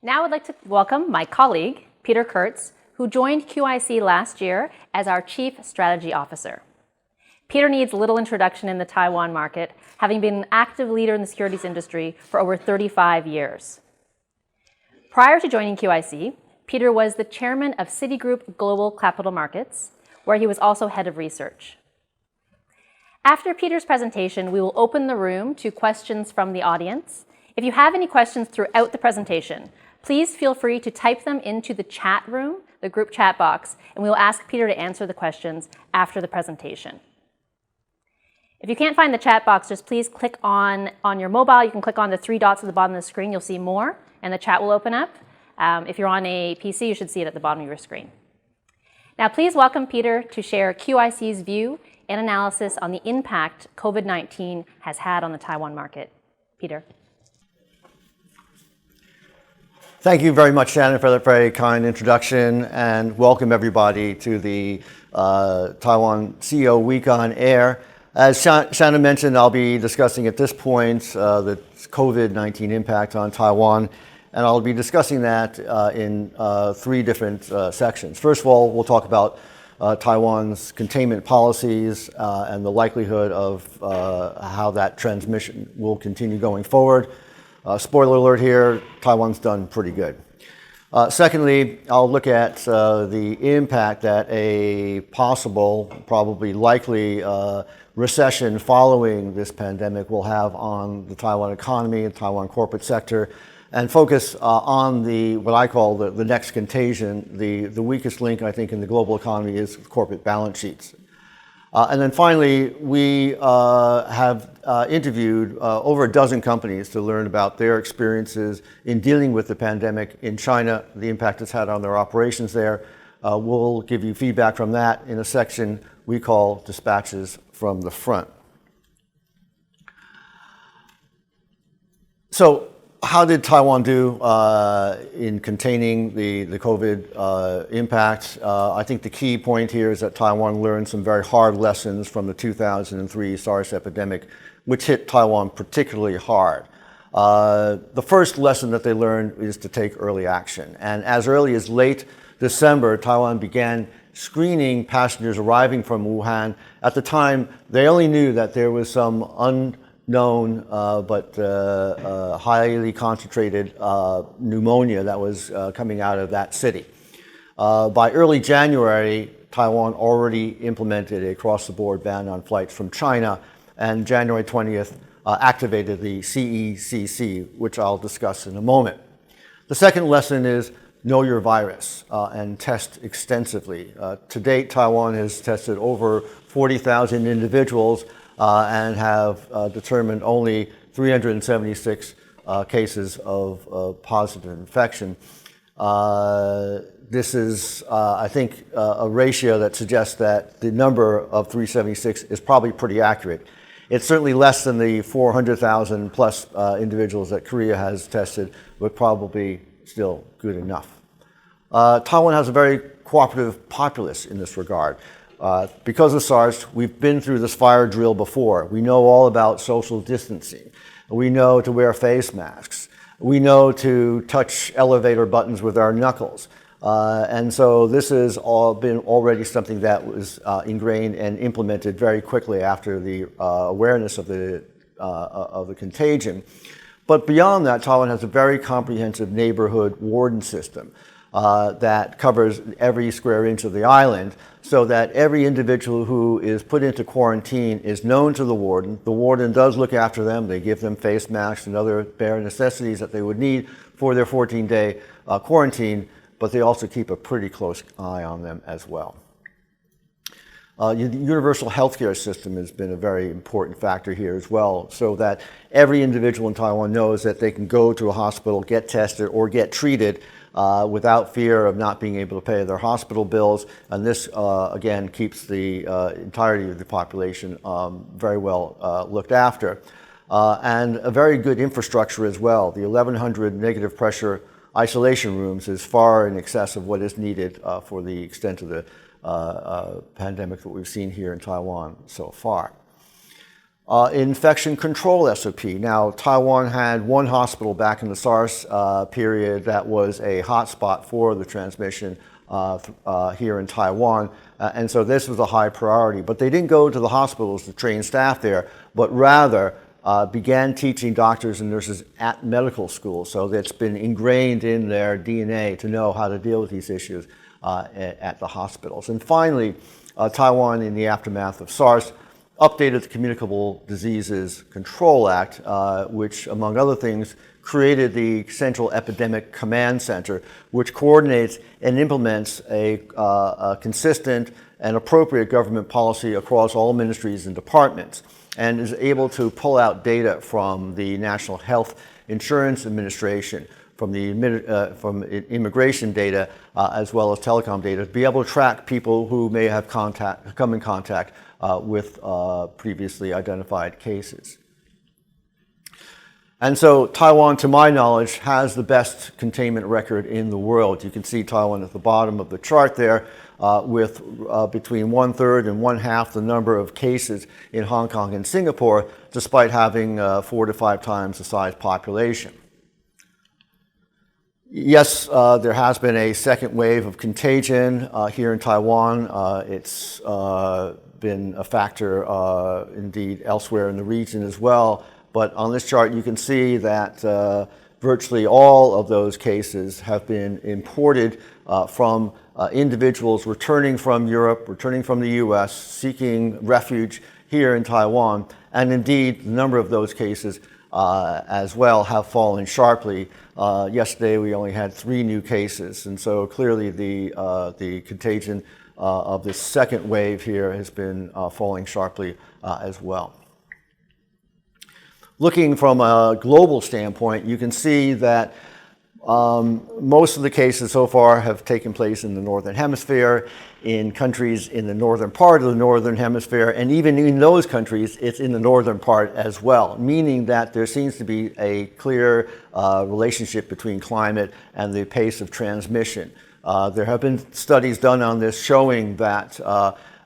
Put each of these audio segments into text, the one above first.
Now I'd like to welcome my colleague, Peter Kurz, who joined QIC last year as our Chief Strategy Officer. Peter needs little introduction in the Taiwan market, having been an active leader in the securities industry for over 35 years. Prior to joining QIC, Peter was the chairman of Citigroup Global Capital Markets, where he was also head of research. After Peter's presentation, we will open the room to questions from the audience. If you have any questions throughout the presentation, please feel free to type them into the chat room, the group chat box, and we will ask Peter to answer the questions after the presentation. If you can't find the chat box, just please click on your mobile. You can click on the three dots at the bottom of the screen. You'll see more, and the chat will open up. If you're on a PC, you should see it at the bottom of your screen. Now, please welcome Peter to share QIC's view and analysis on the impact COVID-19 has had on the Taiwan market. Peter. Thank you very much, Shannon, for that very kind introduction, and welcome everybody to the Taiwan CEO Week on Air. As Shannon mentioned, I'll be discussing at this point the COVID-19 impact on Taiwan, and I'll be discussing that in three different sections. First of all, we'll talk about Taiwan's containment policies and the likelihood of how that transmission will continue going forward. Spoiler alert here, Taiwan's done pretty good. Secondly, I'll look at the impact that a possible, probably likely recession following this pandemic will have on the Taiwan economy and Taiwan corporate sector, and focus on what I call the next contagion. The weakest link, I think, in the global economy is corporate balance sheets. And then finally, we have interviewed over a dozen companies to learn about their experiences in dealing with the pandemic in China, the impact it's had on their operations there. We'll give you feedback from that in a section we call Dispatches from the Front. So, how did Taiwan do in containing the COVID impact? I think the key point here is that Taiwan learned some very hard lessons from the 2003 SARS epidemic, which hit Taiwan particularly hard. The first lesson that they learned is to take early action. And as early as late December, Taiwan began screening passengers arriving from Wuhan. At the time, they only knew that there was some unknown but highly concentrated pneumonia that was coming out of that city. By early January, Taiwan already implemented a cross-the-board ban on flights from China, and January 20th activated the QIC, which I'll discuss in a moment. The second lesson is know your virus and test extensively. To date, Taiwan has tested over 40,000 individuals and have determined only 376 cases of positive infection. This is, I think, a ratio that suggests that the number of 376 is probably pretty accurate. It's certainly less than the 400,000 plus individuals that Korea has tested, but probably still good enough. Taiwan has a very cooperative populace in this regard. Because of SARS, we've been through this fire drill before. We know all about social distancing. We know to wear face masks. We know to touch elevator buttons with our knuckles. And so this has all been already something that was ingrained and implemented very quickly after the awareness of the contagion. But beyond that, Taiwan has a very comprehensive neighborhood warden system that covers every square inch of the island, so that every individual who is put into quarantine is known to the warden. The warden does look after them. They give them face masks and other bare necessities that they would need for their 14-day quarantine, but they also keep a pretty close eye on them as well. The universal healthcare system has been a very important factor here as well, so that every individual in Taiwan knows that they can go to a hospital, get tested, or get treated without fear of not being able to pay their hospital bills. And this, again, keeps the entirety of the population very well looked after. And a very good infrastructure as well. The 1,100 negative pressure isolation rooms is far in excess of what is needed for the extent of the pandemic that we've seen here in Taiwan so far. Infection control SOP. Now, Taiwan had one hospital back in the SARS period that was a hotspot for the transmission here in Taiwan, and so this was a high priority. But they didn't go to the hospitals to train staff there, but rather began teaching doctors and nurses at medical school. So that's been ingrained in their DNA to know how to deal with these issues at the hospitals. And finally, Taiwan, in the aftermath of SARS, updated the Communicable Diseases Control Act, which, among other things, created the Central Epidemic Command Center, which coordinates and implements a consistent and appropriate government policy across all ministries and departments, and is able to pull out data from the National Health Insurance Administration, from immigration data, as well as telecom data, to be able to track people who may have come in contact with previously identified cases. And so Taiwan, to my knowledge, has the best containment record in the world. You can see Taiwan at the bottom of the chart there, with between 1/3 and 1/2 the number of cases in Hong Kong and Singapore, despite having 4 to 5 times the size population. Yes, there has been a second wave of contagion here in Taiwan. It's been a factor indeed elsewhere in the region as well. But on this chart, you can see that virtually all of those cases have been imported from individuals returning from Europe, returning from the US, seeking refuge here in Taiwan. And indeed, the number of those cases as well have fallen sharply. Yesterday, we only had 3 new cases. And so clearly the contagion of this second wave here has been falling sharply as well. Looking from a global standpoint, you can see that most of the cases so far have taken place in the Northern Hemisphere, in countries in the northern part of the Northern Hemisphere, and even in those countries, it's in the northern part as well, meaning that there seems to be a clear relationship between climate and the pace of transmission. There have been studies done on this showing that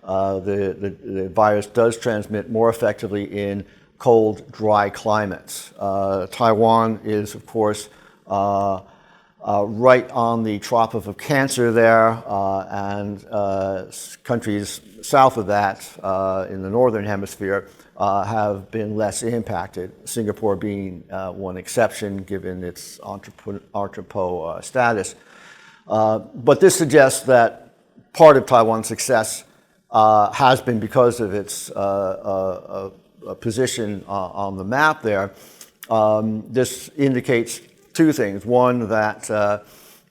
the virus does transmit more effectively in cold, dry climates. Taiwan is, of course, right on the Tropic of Cancer there, and countries south of that in the Northern Hemisphere have been less impacted, Singapore being one exception given its entrepot status. But this suggests that part of Taiwan's success has been because of its position on the map there. This indicates 2 things. One, that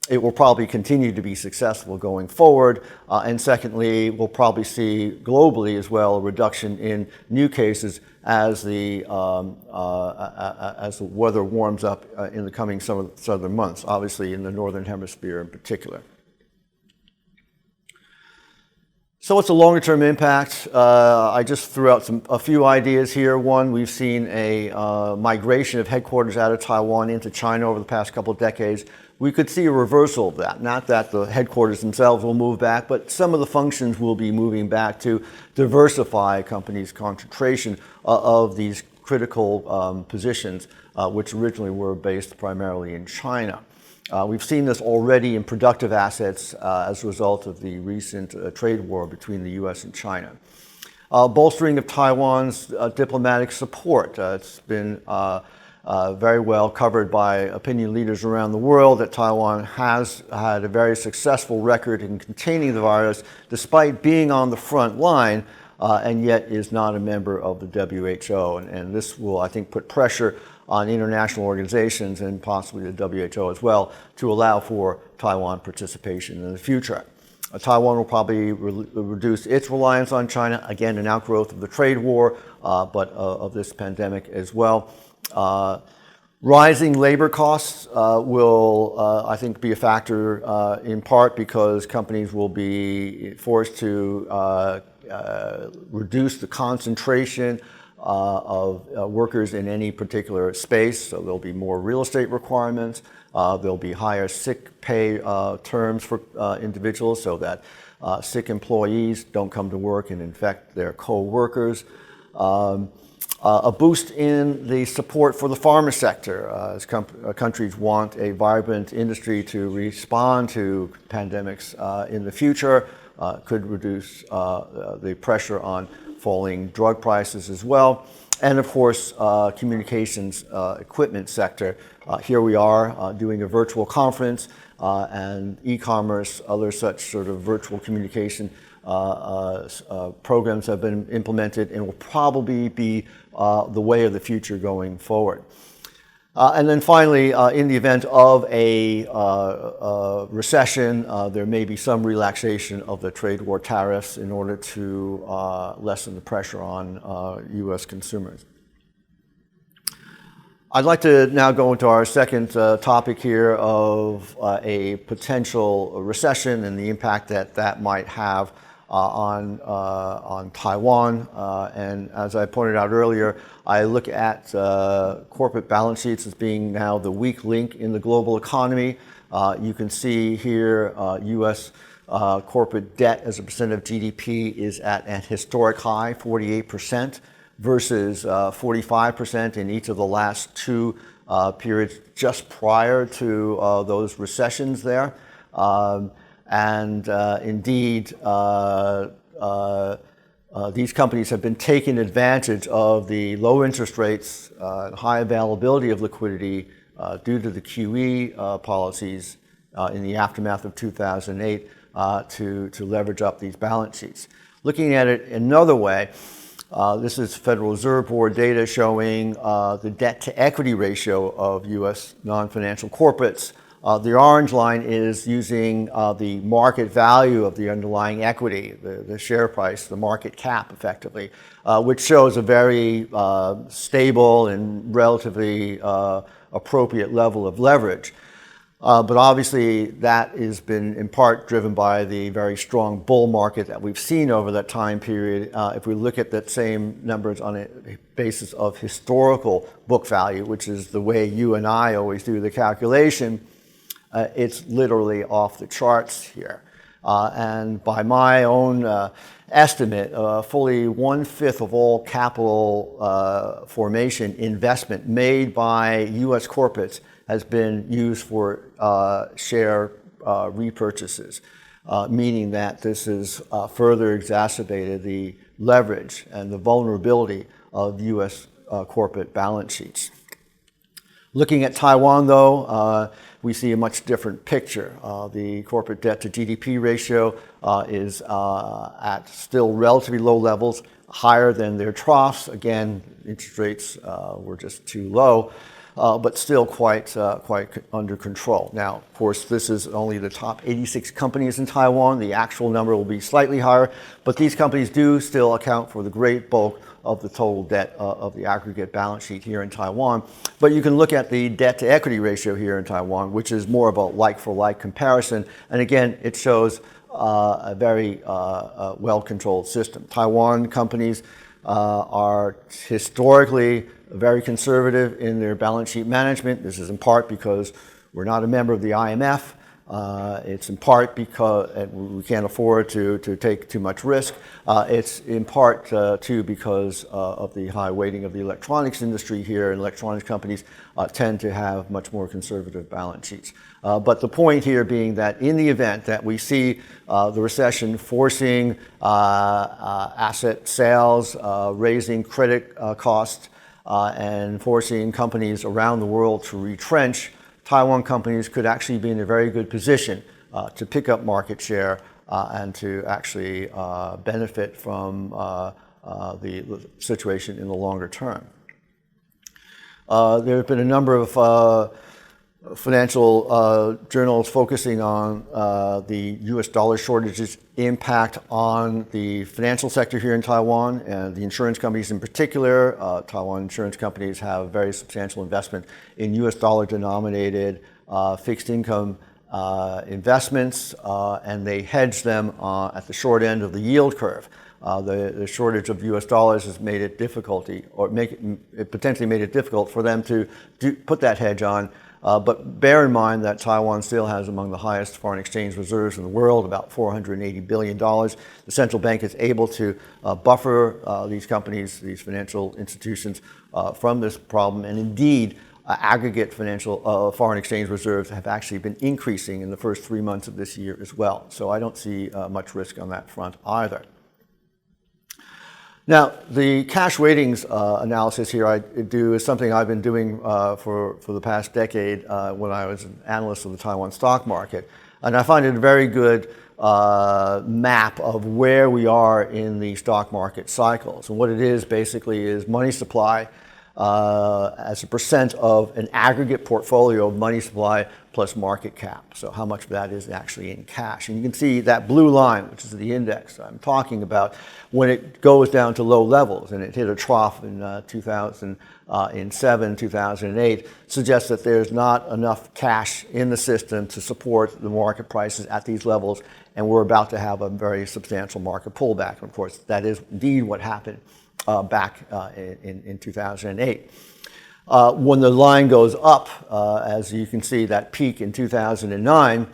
it will probably continue to be successful going forward. And secondly, we'll probably see globally as well a reduction in new cases as the weather warms up in the coming southern months, obviously in the Northern Hemisphere in particular. So what's the longer term impact? I just threw out a few ideas here. One, we've seen a migration of headquarters out of Taiwan into China over the past couple of decades. We could see a reversal of that. Not that the headquarters themselves will move back, but some of the functions will be moving back to diversify a company's concentration of these critical positions, which originally were based primarily in China. We've seen this already in productive assets as a result of the recent trade war between the US and China. Bolstering of Taiwan's diplomatic support. It's been very well covered by opinion leaders around the world that Taiwan has had a very successful record in containing the virus despite being on the front line and yet is not a member of the WHO. And this will, I think, put pressure on international organizations and possibly the WHO as well to allow for Taiwan participation in the future. Taiwan will probably reduce its reliance on China, again, an outgrowth of the trade war, but of this pandemic as well. Rising labor costs will, I think, be a factor in part because companies will be forced to reduce the concentration of workers in any particular space. So there'll be more real estate requirements. There'll be higher sick pay terms for individuals so that sick employees don't come to work and infect their co-workers. A boost in the support for the pharma sector as countries want a vibrant industry to respond to pandemics in the future, could reduce the pressure on falling drug prices as well. And of course, communications equipment sector. Here we are doing a virtual conference, and e-commerce, other such sort of virtual communication programs have been implemented and will probably be the way of the future going forward. And then finally, in the event of a recession, there may be some relaxation of the trade war tariffs in order to lessen the pressure on U.S. consumers. I'd like to now go into our second topic here of a potential recession and the impact that that might have on Taiwan. And as I pointed out earlier, I look at corporate balance sheets as being now the weak link in the global economy. You can see here U.S. Corporate debt as a percent of GDP is at an historic high, 48%. Versus 45% in each of the last two periods just prior to those recessions there. Indeed, these companies have been taking advantage of the low interest rates, high availability of liquidity due to the QE policies in the aftermath of 2008 to leverage up these balance sheets. Looking at it another way, this is Federal Reserve Board data showing the debt-to-equity ratio of U.S. non-financial corporates. The orange line is using the market value of the underlying equity, the share price, the market cap, effectively, which shows a very stable and relatively appropriate level of leverage. But obviously, that has been in part driven by the very strong bull market that we've seen over that time period. If we look at that same numbers on a basis of historical book value, which is the way you and I always do the calculation, it's literally off the charts here. And by my own estimate, fully 1/5 of all capital formation investment made by U.S. corporates has been used for share repurchases, meaning that this has further exacerbated the leverage and the vulnerability of U.S. Corporate balance sheets. Looking at Taiwan, though, we see a much different picture. The corporate debt to GDP ratio is at still relatively low levels, higher than their troughs. Again, interest rates were just too low. But still quite under control. Now, of course, this is only the top 86 companies in Taiwan. The actual number will be slightly higher, but these companies do still account for the great bulk of the total debt of the aggregate balance sheet here in Taiwan. But you can look at the debt-to-equity ratio here in Taiwan, which is more of a like-for-like comparison. And again, it shows a very well-controlled system. Taiwan companies are historically very conservative in their balance sheet management. This is in part because we're not a member of the IMF. It's in part because we can't afford to take too much risk. It's in part too because of the high weighting of the electronics industry here, and electronics companies tend to have much more conservative balance sheets. But the point here being that in the event that we see the recession forcing asset sales, raising credit costs, and forcing companies around the world to retrench, Taiwan companies could actually be in a very good position to pick up market share and to actually benefit from the situation in the longer term. There have been a number of financial journals focusing on the US dollar shortage's impact on the financial sector here in Taiwan, and the insurance companies in particular. Taiwan insurance companies have very substantial investment in US dollar denominated fixed income investments, and they hedge them at the short end of the yield curve. The shortage of US dollars has made it difficult, or it potentially made it difficult for them to put that hedge on But bear in mind that Taiwan still has among the highest foreign exchange reserves in the world, about $480 billion. The central bank is able to buffer these companies, these financial institutions, from this problem. And indeed, aggregate foreign exchange reserves have actually been increasing in the first 3 months of this year as well. So I don't see much risk on that front either. Now, the cash weightings analysis here I do is something I've been doing for the past decade when I was an analyst of the Taiwan stock market. And I find it a very good map of where we are in the stock market cycles. And what it is basically is money supply as a percent of an aggregate portfolio of money supply plus market cap. So how much of that is actually in cash. And you can see that blue line, which is the index I'm talking about, when it goes down to low levels, and it hit a trough in 2007, 2008, suggests that there's not enough cash in the system to support the market prices at these levels, and we're about to have a very substantial market pullback. And of course, that is indeed what happened back in 2008. When the line goes up, as you can see, that peak in 2009,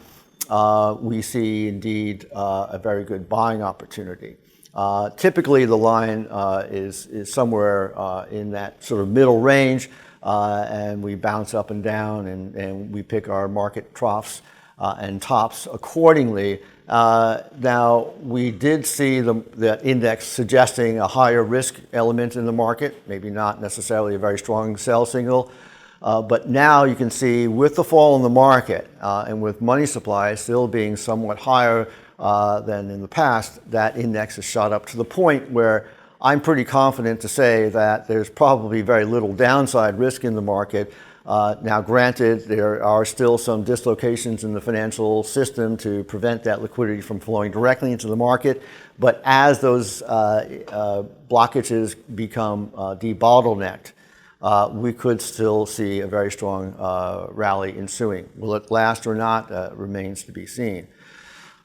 we see indeed a very good buying opportunity. Typically, the line is somewhere in that sort of middle range, and we bounce up and down, and we pick our market troughs and tops accordingly. Now, we did see the index suggesting a higher risk element in the market, maybe not necessarily a very strong sell signal, but now you can see with the fall in the market and with money supply still being somewhat higher than in the past, that index has shot up to the point where I'm pretty confident to say that there's probably very little downside risk in the market. Now, granted, there are still some dislocations in the financial system to prevent that liquidity from flowing directly into the market. But as those blockages become debottlenecked, we could still see a very strong rally ensuing. Will it last or not remains to be seen.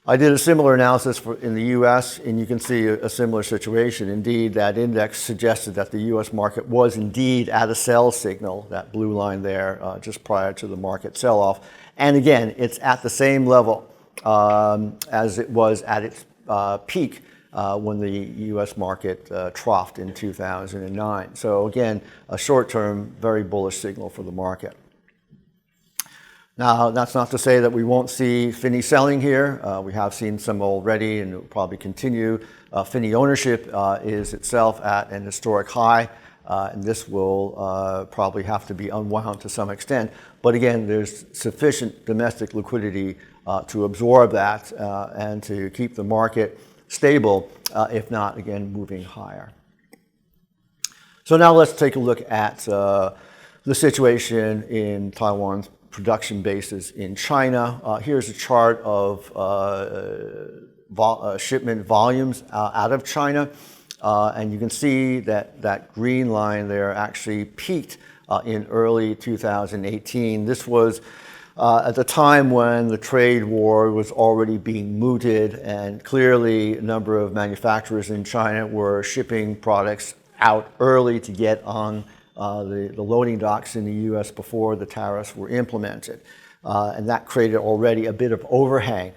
I did a similar analysis in the U.S., and you can see a similar situation. Indeed, that index suggested that the U.S. market was indeed at a sell signal, that blue line there, just prior to the market sell-off. And again, it's at the same level as it was at its peak when the U.S. market troughed in 2009. So again, a short-term, very bullish signal for the market. Now, that's not to say that we won't see Finny selling here. We have seen some already, and it will probably continue. Finny ownership is itself at an historic high, and this will probably have to be unwound to some extent. But again, there's sufficient domestic liquidity to absorb that and to keep the market stable, if not, again, moving higher. So now let's take a look at the situation in Taiwan's production bases in China. Here's a chart of shipment volumes out of China. And you can see that that green line there actually peaked in early 2018. This was at the time when the trade war was already being mooted, and clearly a number of manufacturers in China were shipping products out early to get on the loading docks in the U.S. before the tariffs were implemented. And that created already a bit of overhang.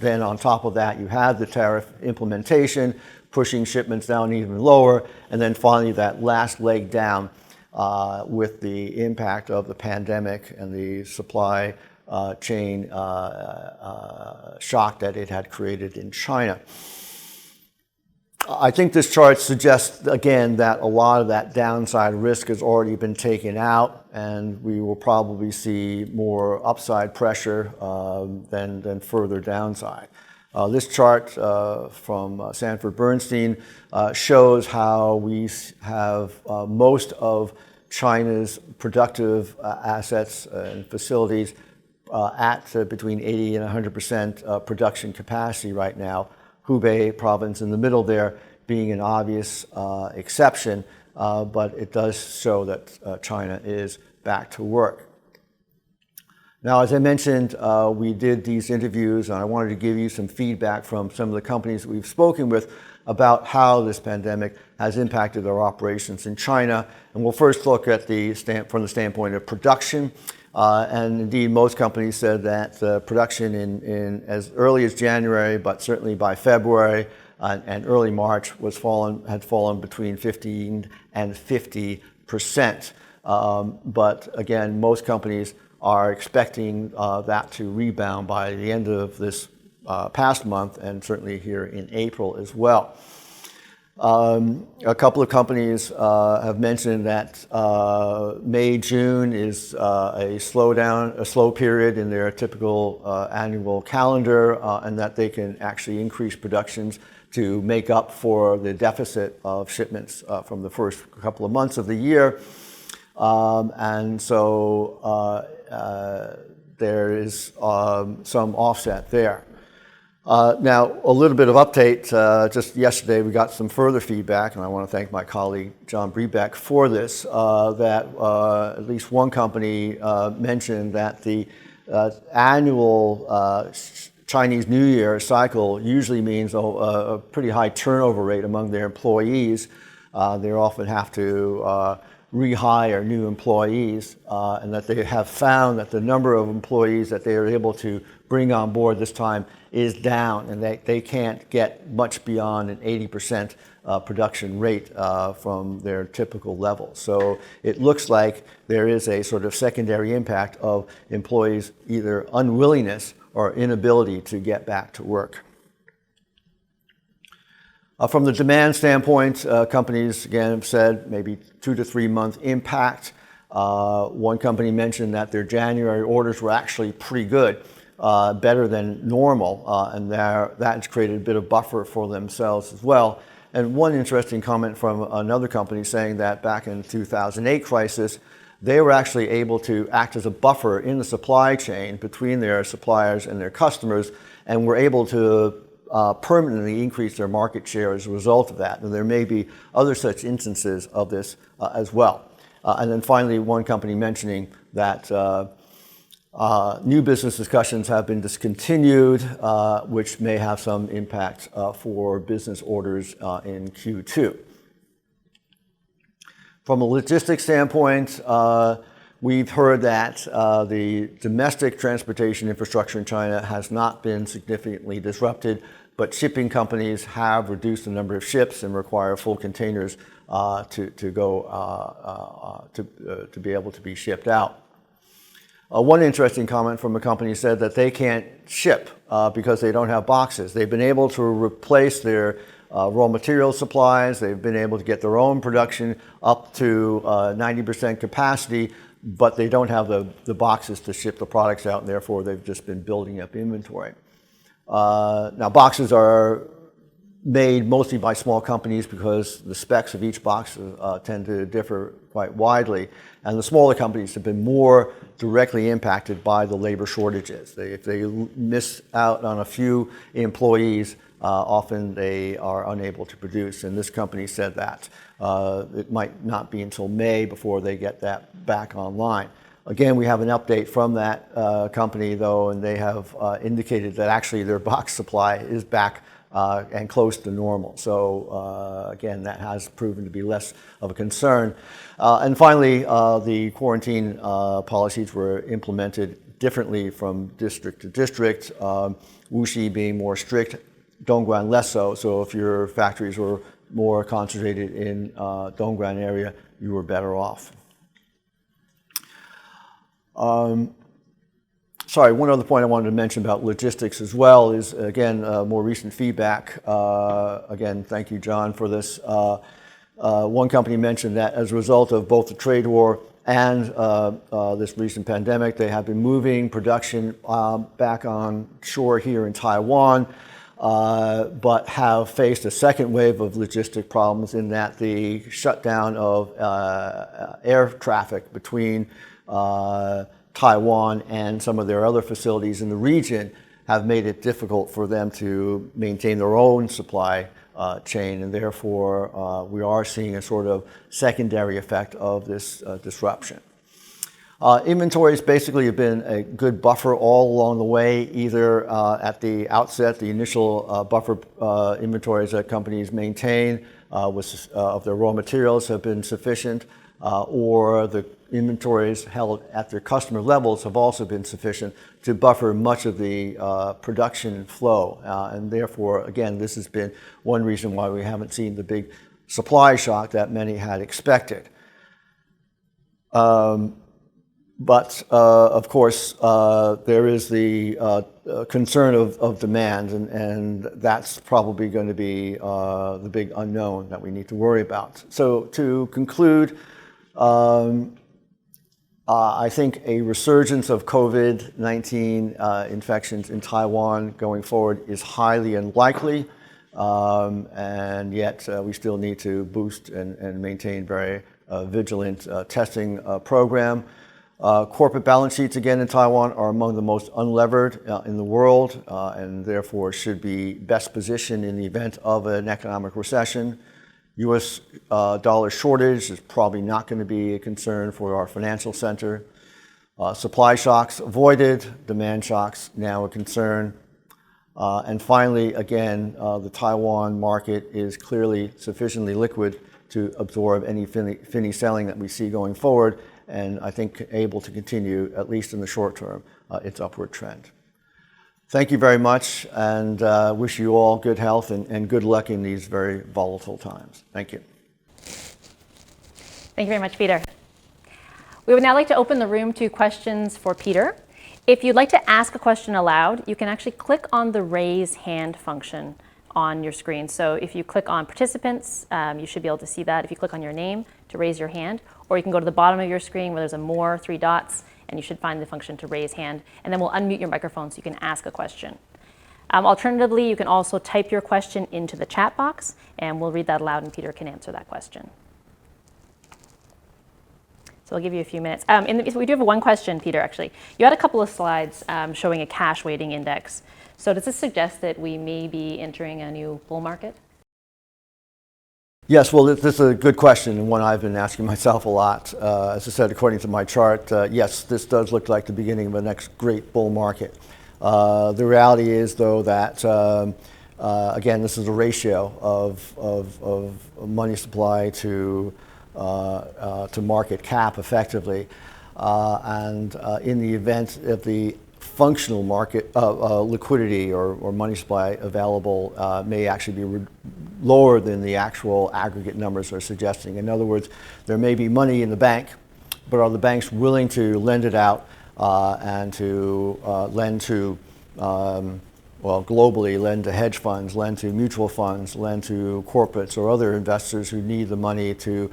Then on top of that, you had the tariff implementation, pushing shipments down even lower, and then finally that last leg down with the impact of the pandemic and the supply chain shock that it had created in China. I think this chart suggests, again, that a lot of that downside risk has already been taken out, and we will probably see more upside pressure than further downside. This chart from Sanford Bernstein shows how we have most of China's productive assets and facilities at between 80 and 100% production capacity right now. Hubei province in the middle there being an obvious exception, but it does show that China is back to work. Now, as I mentioned, we did these interviews, and I wanted to give you some feedback from some of the companies we've spoken with about how this pandemic has impacted their operations in China. And we'll first look at from the standpoint of production. And indeed, most companies said that production in as early as January, but certainly by February and early March had fallen between 15 and 50%. But again, most companies are expecting that to rebound by the end of this past month, and certainly here in April as well. A couple of companies have mentioned that May, June is a slow period in their typical annual calendar, and that they can actually increase productions to make up for the deficit of shipments from the first couple of months of the year. And so there is some offset there. Now, a little bit of update. Just yesterday, we got some further feedback, and I want to thank my colleague, John Brebeck, for this, that at least one company mentioned that the annual Chinese New Year cycle usually means a pretty high turnover rate among their employees. They often have to rehire new employees, and that they have found that the number of employees that they are able to bring on board this time is down, and they can't get much beyond an 80% production rate from their typical level. So it looks like there is a sort of secondary impact of employees' either unwillingness or inability to get back to work. From the demand standpoint, companies, again, have said maybe 2 to 3 month impact. One company mentioned that their January orders were actually pretty good, better than normal, and that has created a bit of buffer for themselves as well. And one interesting comment from another company saying that back in the 2008 crisis, they were actually able to act as a buffer in the supply chain between their suppliers and their customers, and were able to permanently increase their market share as a result of that. And there may be other such instances of this as well. And then finally, one company mentioning that new business discussions have been discontinued, which may have some impact for business orders in Q2. From a logistics standpoint, we've heard that the domestic transportation infrastructure in China has not been significantly disrupted, but shipping companies have reduced the number of ships and require full containers to be able to be shipped out. One interesting comment from a company said that they can't ship because they don't have boxes. They've been able to replace their raw material supplies. They've been able to get their own production up to 90% capacity, but they don't have the boxes to ship the products out, and therefore they've just been building up inventory. Now, boxes are made mostly by small companies because the specs of each box tend to differ quite widely, and the smaller companies have been more directly impacted by the labor shortages. If they miss out on a few employees, often they are unable to produce, and this company said that. It might not be until May before they get that back online. Again, we have an update from that company, though, and they have indicated that actually their box supply is back and close to normal. So again, that has proven to be less of a concern. And finally, the quarantine policies were implemented differently from district to district, Wuxi being more strict, Dongguan less so. So if your factories were more concentrated in Dongguan area, you were better off. Sorry, one other point I wanted to mention about logistics as well is, again, more recent feedback. Again, thank you, John, for this. One company mentioned that as a result of both the trade war and this recent pandemic, they have been moving production back on shore here in Taiwan, but have faced a second wave of logistic problems in that the shutdown of air traffic between Taiwan and some of their other facilities in the region have made it difficult for them to maintain their own supply chain, and therefore we are seeing a sort of secondary effect of this disruption. Inventories basically have been a good buffer all along the way, either at the outset, the initial buffer inventories that companies maintain of their raw materials have been sufficient. or the inventories held at their customer levels have also been sufficient to buffer much of the production flow. And therefore, again, this has been one reason why we haven't seen the big supply shock that many had expected. But of course, there is the concern of demand, and that's probably going to be the big unknown that we need to worry about. So to conclude, I think a resurgence of COVID-19 infections in Taiwan going forward is highly unlikely, and yet we still need to boost and maintain very vigilant testing program. Corporate balance sheets, again, in Taiwan are among the most unlevered in the world, and therefore should be best positioned in the event of an economic recession. U.S. dollar shortage is probably not going to be a concern for our financial center. Supply shocks avoided, demand shocks now a concern. And finally, again, the Taiwan market is clearly sufficiently liquid to absorb any finny selling that we see going forward, and I think able to continue, at least in the short term, its upward trend. Thank you very much, and wish you all good health and good luck in these very volatile times. Thank you. Thank you very much, Peter. We would now like to open the room to questions for Peter. If you'd like to ask a question aloud, you can actually click on the raise hand function on your screen. So if you click on participants, you should be able to see that. If you click on your name to raise your hand, or you can go to the bottom of your screen where there's a more 3 dots, and you should find the function to raise hand, and then we'll unmute your microphone so you can ask a question. Alternatively, you can also type your question into the chat box, and we'll read that aloud and Peter can answer that question. So I'll give you a few minutes. We do have one question, Peter, actually. You had a couple of slides showing a cash weighting index. So does this suggest that we may be entering a new bull market? Yes, well, this is a good question, and one I've been asking myself a lot. As I said, according to my chart, yes, this does look like the beginning of the next great bull market. The reality is, though, that, again, this is a ratio of money supply to market cap, effectively. And in the event of the functional market liquidity or money supply available may actually be lower than the actual aggregate numbers are suggesting. In other words, there may be money in the bank, but are the banks willing to lend it out and to lend to, well, globally, lend to hedge funds, lend to mutual funds, lend to corporates or other investors who need the money to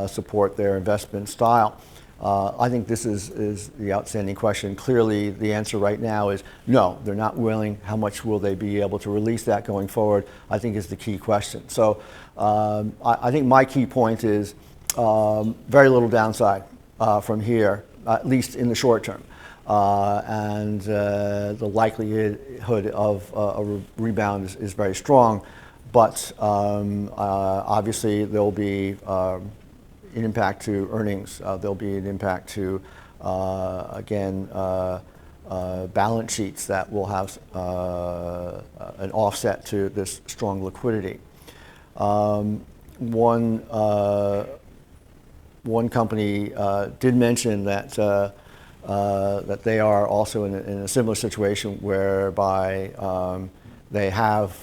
support their investment style? I think this is the outstanding question. Clearly, the answer right now is no, they're not willing. How much will they be able to release that going forward, I think, is the key question. So I think my key point is very little downside from here, at least in the short term. And the likelihood of a rebound is very strong. But obviously, there'll be an impact to earnings. There'll be an impact to, again, balance sheets that will have an offset to this strong liquidity. One company did mention that that they are also in a similar situation whereby they have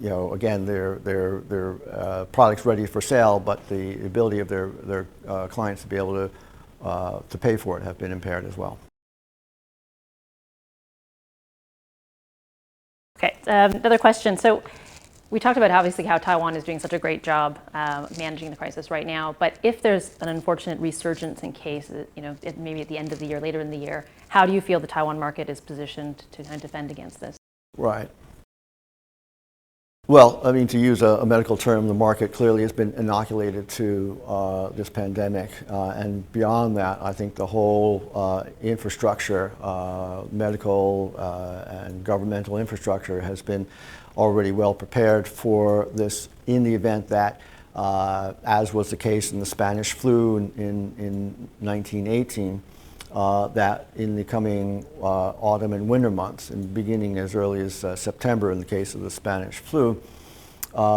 you know, again, their products ready for sale, but the ability of their clients to be able to pay for it have been impaired as well. Okay, another question. So we talked about obviously how Taiwan is doing such a great job managing the crisis right now, but if there's an unfortunate resurgence in cases, you know, maybe at the end of the year, later in the year, how do you feel the Taiwan market is positioned to kind of defend against this? Right. Well, I mean, to use a medical term, the market clearly has been inoculated to this pandemic. And beyond that, I think the whole infrastructure, medical and governmental infrastructure has been already well prepared for this in the event that, as was the case in the Spanish flu in 1918, that in the coming autumn and winter months, and beginning as early as September in the case of the Spanish flu,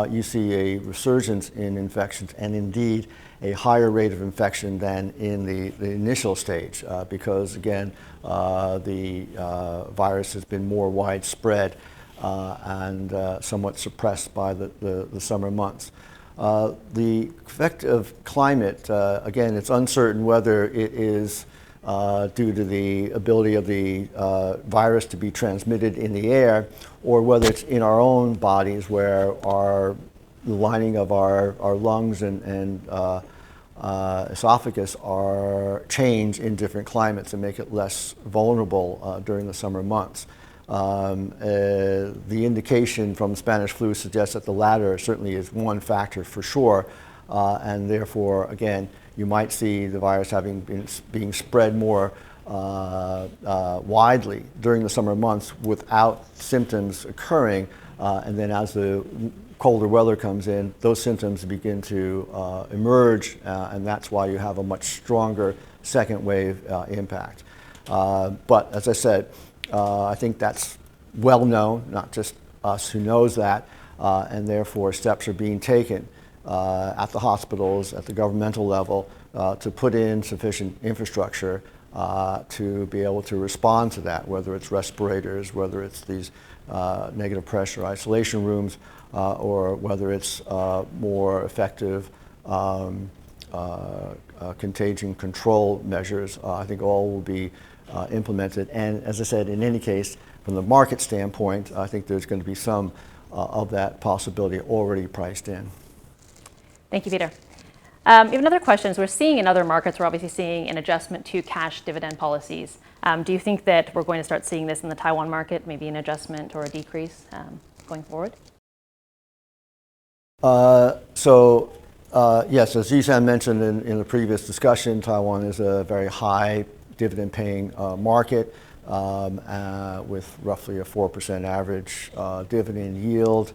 you see a resurgence in infections and indeed a higher rate of infection than in the initial stage because, again, the virus has been more widespread and somewhat suppressed by the summer months. The effect of climate, again, it's uncertain whether it is due to the ability of the virus to be transmitted in the air, or whether it's in our own bodies where the lining of our lungs and esophagus are changed in different climates and make it less vulnerable during the summer months. The indication from Spanish flu suggests that the latter certainly is one factor for sure, and therefore, again, you might see the virus being spread more widely during the summer months without symptoms occurring, and then as the colder weather comes in, those symptoms begin to emerge, and that's why you have a much stronger second wave impact. But as I said, I think that's well known, not just us who knows that, and therefore steps are being taken at the hospitals, at the governmental level, to put in sufficient infrastructure to be able to respond to that, whether it's respirators, whether it's these negative pressure isolation rooms, or whether it's more effective contagion control measures. I think all will be implemented. And as I said, in any case, from the market standpoint, I think there's going to be some of that possibility already priced in. Thank you, Peter. We have another question. We're seeing in other markets, we're obviously seeing an adjustment to cash dividend policies. Do you think that we're going to start seeing this in the Taiwan market, maybe an adjustment or a decrease going forward? Yes, as Yisan mentioned in the previous discussion, Taiwan is a very high dividend-paying market with roughly a 4% average dividend yield.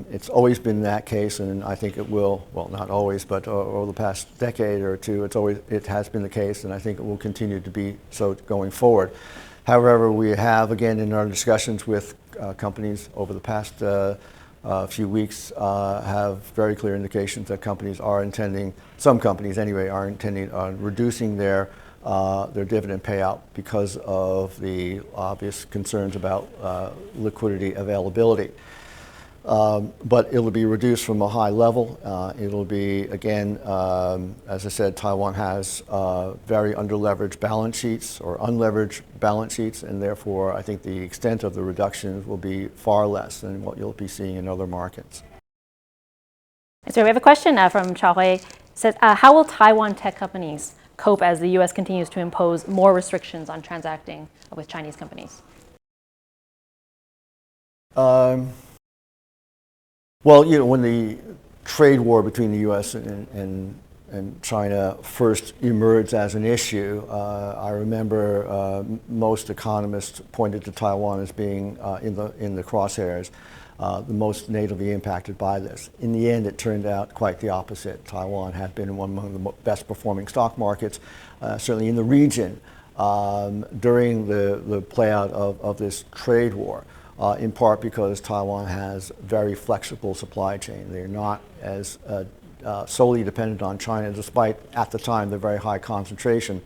It's always been that case, and I think it will, well, not always, but over the past decade or two, it has been the case, and I think it will continue to be so going forward. However, we have, again, in our discussions with companies over the past few weeks, have very clear indications that companies are intending, some companies anyway, are intending on reducing their dividend payout because of the obvious concerns about liquidity availability. But it'll be reduced from a high level. It'll be, again, as I said, Taiwan has very underleveraged balance sheets or unleveraged balance sheets, and therefore I think the extent of the reductions will be far less than what you'll be seeing in other markets. So we have a question from Xiaohui. It says, how will Taiwan tech companies cope as the U.S. continues to impose more restrictions on transacting with Chinese companies? Well, you know, when the trade war between the U.S. and China first emerged as an issue, I remember most economists pointed to Taiwan as being in the crosshairs, the most negatively impacted by this. In the end, it turned out quite the opposite. Taiwan had been one among the best performing stock markets, certainly in the region, during the play out of this trade war. In part because Taiwan has very flexible supply chain. They're not as solely dependent on China, despite at the time the very high concentration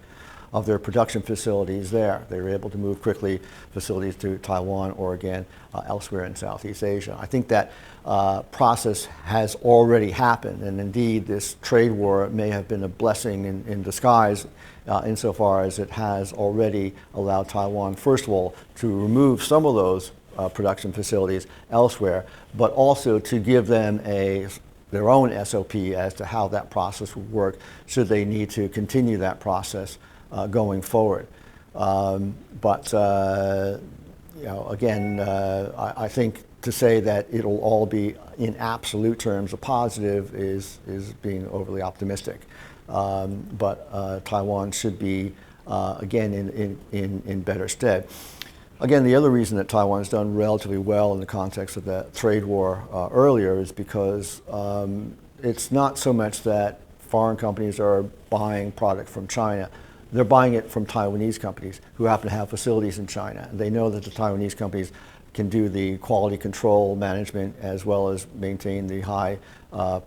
of their production facilities there. They were able to move quickly facilities to Taiwan or again elsewhere in Southeast Asia. I think that process has already happened, and indeed this trade war may have been a blessing in disguise insofar as it has already allowed Taiwan, first of all, to remove some of those production facilities elsewhere, but also to give them their own SOP as to how that process would work should they need to continue that process going forward. But you know, again, I think to say that it'll all be in absolute terms a positive is being overly optimistic. But Taiwan should be again in better stead. Again, the other reason that Taiwan has done relatively well in the context of the trade war earlier is because it's not so much that foreign companies are buying product from China. they're buying it from Taiwanese companies who happen to have facilities in China. And they know that the Taiwanese companies can do the quality control management as well as maintain the high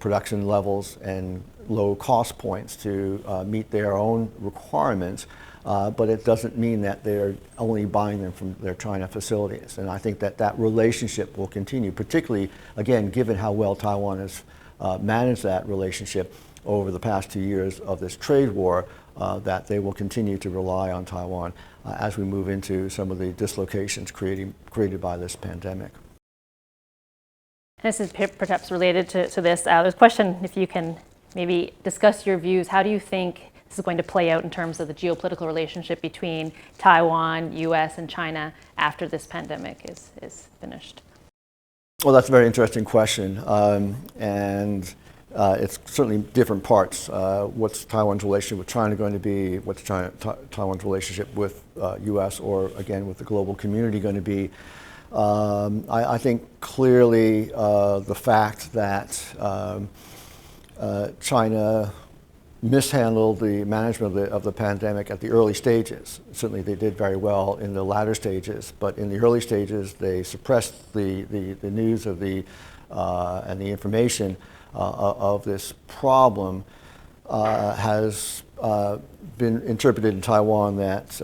production levels and low cost points to meet their own requirements. But it doesn't mean that they're only buying them from their China facilities. And I think that that relationship will continue, particularly, again, given how well Taiwan has managed that relationship over the past 2 years of this trade war, that they will continue to rely on Taiwan as we move into some of the dislocations created by this pandemic. And this is perhaps related to this. There's a question, if you can maybe discuss your views. How do you think this is going to play out in terms of the geopolitical relationship between Taiwan, US, and China after this pandemic is finished? Well, that's a very interesting question. And it's certainly different parts. What's Taiwan's relationship with China going to be? What's Taiwan's relationship with US or, again, with the global community going to be? I think clearly the fact that China mishandled the management of the pandemic at the early stages. Certainly they did very well in the latter stages, but in the early stages they suppressed the news of and the information of this problem has been interpreted in Taiwan that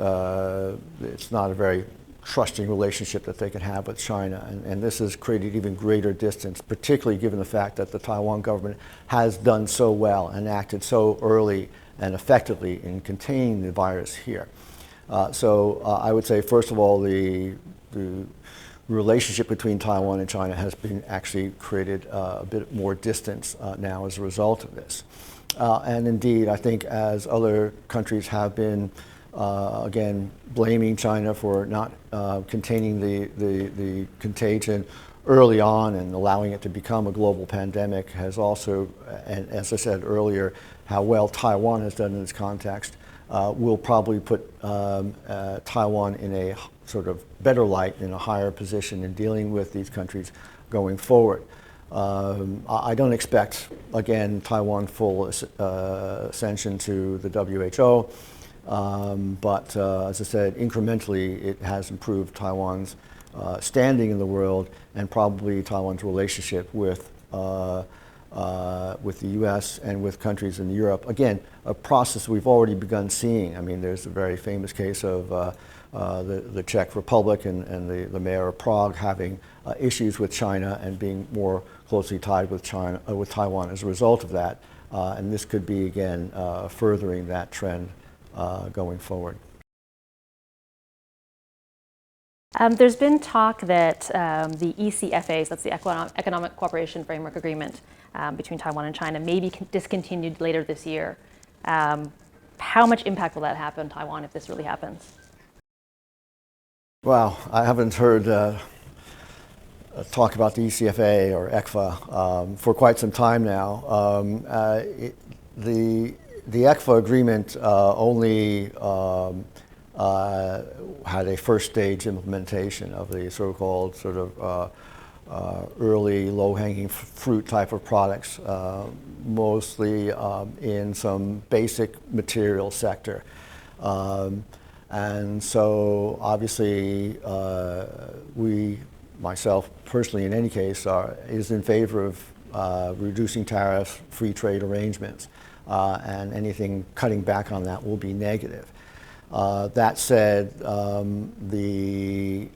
it's not a very trusting relationship that they can have with China. And this has created even greater distance, particularly given the fact that the Taiwan government has done so well and acted so early and effectively in containing the virus here. So I would say, first of all, the relationship between Taiwan and China has been actually created a bit more distance now as a result of this. And indeed, I think as other countries have been again, blaming China for not containing the contagion early on and allowing it to become a global pandemic has also, and as I said earlier, how well Taiwan has done in this context will probably put Taiwan in a sort of better light, in a higher position in dealing with these countries going forward. I don't expect, again, Taiwan full ascension to the WHO. But as I said, incrementally, it has improved Taiwan's standing in the world and probably Taiwan's relationship with the U.S. and with countries in Europe. Again, a process we've already begun seeing. I mean, there's a very famous case of the Czech Republic and the mayor of Prague having issues with China and being more closely tied with Taiwan as a result of that. And this could be, again, furthering that trend going forward. There's been talk that the ECFAs, that's the Economic Cooperation Framework Agreement between Taiwan and China, may be discontinued later this year. How much impact will that have on Taiwan if this really happens? Well, I haven't heard talk about the ECFA or ECFA for quite some time now. The ECFA agreement only had a first stage implementation of the so-called early low-hanging fruit type of products, mostly in some basic material sector. And so obviously myself personally in any case, is in favor of reducing tariffs, free trade arrangements. And anything cutting back on that will be negative. That said, the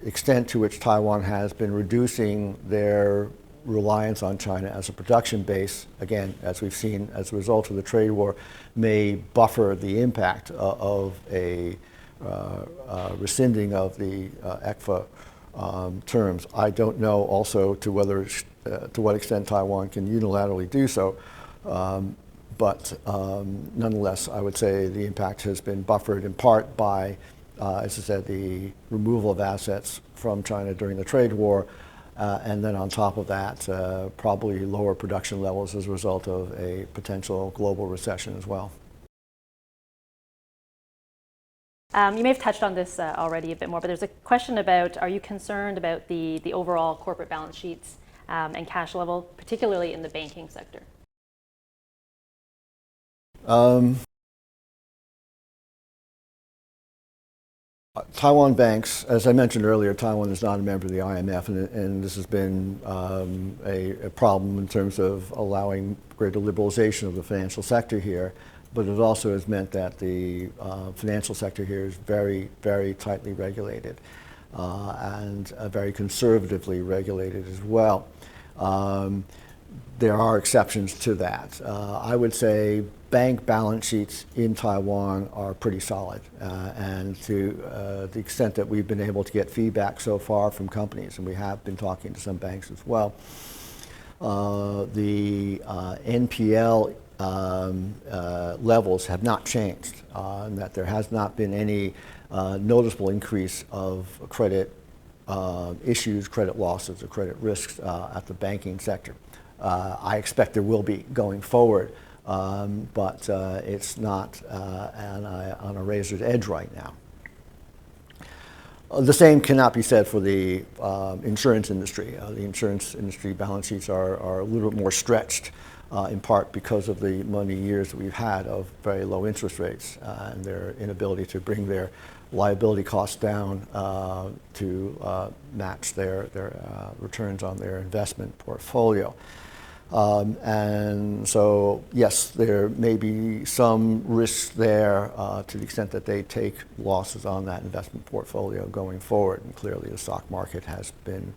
extent to which Taiwan has been reducing their reliance on China as a production base, again, as we've seen as a result of the trade war, may buffer the impact of a rescinding of the ECFA terms. I don't know also to what extent Taiwan can unilaterally do so. But nonetheless, I would say the impact has been buffered in part by, as I said, the removal of assets from China during the trade war, and then on top of that, probably lower production levels as a result of a potential global recession as well. You may have touched on this already a bit more, but there's a question about, are you concerned about the overall corporate balance sheets and cash level, particularly in the banking sector? Taiwan banks, as I mentioned earlier, Taiwan is not a member of the IMF, and this has been a problem in terms of allowing greater liberalization of the financial sector here. But it also has meant that the financial sector here is very, very tightly regulated and very conservatively regulated as well. There are exceptions to that. I would say bank balance sheets in Taiwan are pretty solid, and to the extent that we've been able to get feedback so far from companies, and we have been talking to some banks as well, the NPL levels have not changed, and that there has not been any noticeable increase of credit issues, credit losses, or credit risks at the banking sector. I expect there will be going forward, but it's not on a razor's edge right now. The same cannot be said for the insurance industry. The insurance industry balance sheets are a little bit more stretched, in part because of the many years that we've had of very low interest rates and their inability to bring their liability costs down to match their returns on their investment portfolio. And so, yes, there may be some risks there to the extent that they take losses on that investment portfolio going forward. And clearly, the stock market has been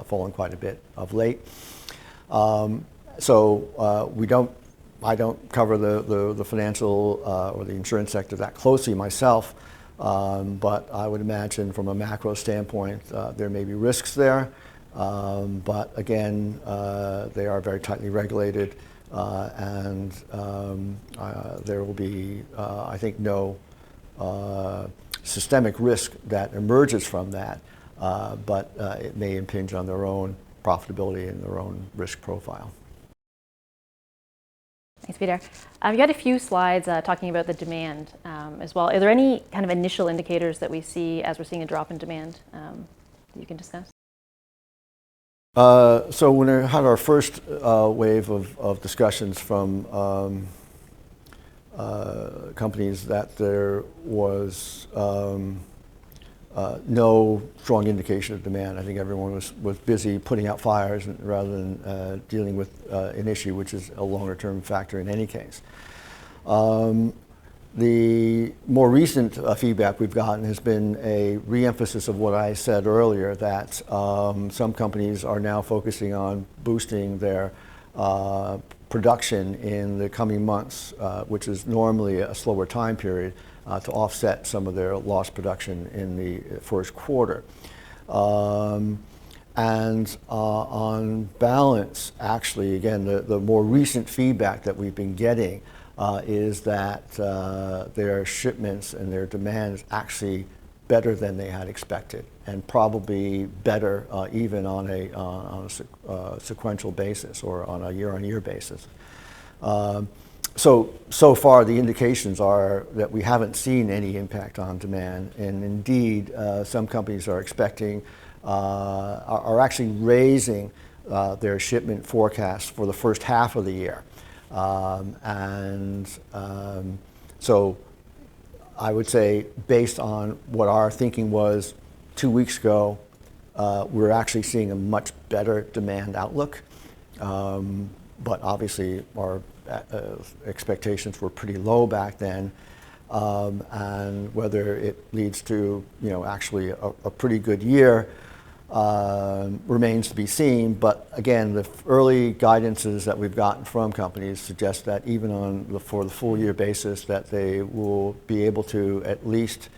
fallen quite a bit of late. I don't cover the financial or the insurance sector that closely myself, but I would imagine from a macro standpoint there may be risks there. But again, they are very tightly regulated, and there will be, I think, no systemic risk that emerges from that, but it may impinge on their own profitability and their own risk profile. Thanks, Peter. You had a few slides talking about the demand as well. Are there any kind of initial indicators that we see as we're seeing a drop in demand that you can discuss? So when we had our first wave of discussions from companies that there was no strong indication of demand. I think everyone was busy putting out fires rather than dealing with an issue which is a longer term factor in any case. The more recent feedback we've gotten has been a re-emphasis of what I said earlier, that some companies are now focusing on boosting their production in the coming months, which is normally a slower time period, to offset some of their lost production in the first quarter. And on balance, actually, again, the more recent feedback that we've been getting is that their shipments and their demand is actually better than they had expected, and probably better even on a sequential basis or on a year-on-year basis. So far, the indications are that we haven't seen any impact on demand, and indeed, some companies are expecting, are actually raising their shipment forecast for the first half of the year. So I would say, based on what our thinking was 2 weeks ago, we're actually seeing a much better demand outlook. But obviously, our expectations were pretty low back then, and whether it leads to actually a pretty good year remains to be seen. But again, the early guidances that we've gotten from companies suggest that even for the full year basis, that they will be able to at least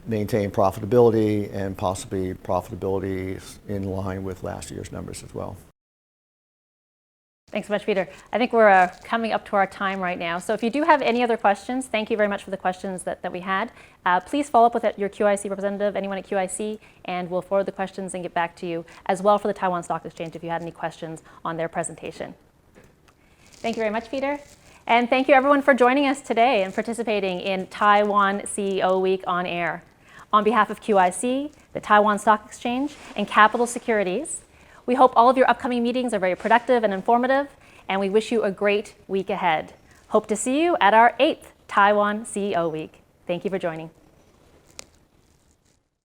maintain profitability, and possibly profitability in line with last year's numbers as well. Thanks so much, Peter. I think we're coming up to our time right now. So if you do have any other questions, thank you very much for the questions that we had. Please follow up with your QIC representative, anyone at QIC, and we'll forward the questions and get back to you, as well for the Taiwan Stock Exchange if you had any questions on their presentation. Thank you very much, Peter. And thank you everyone for joining us today and participating in Taiwan CEO Week on Air. On behalf of QIC, the Taiwan Stock Exchange, and Capital Securities, we hope all of your upcoming meetings are very productive and informative, and we wish you a great week ahead. Hope to see you at our 8th Taiwan CEO Week. Thank you for joining.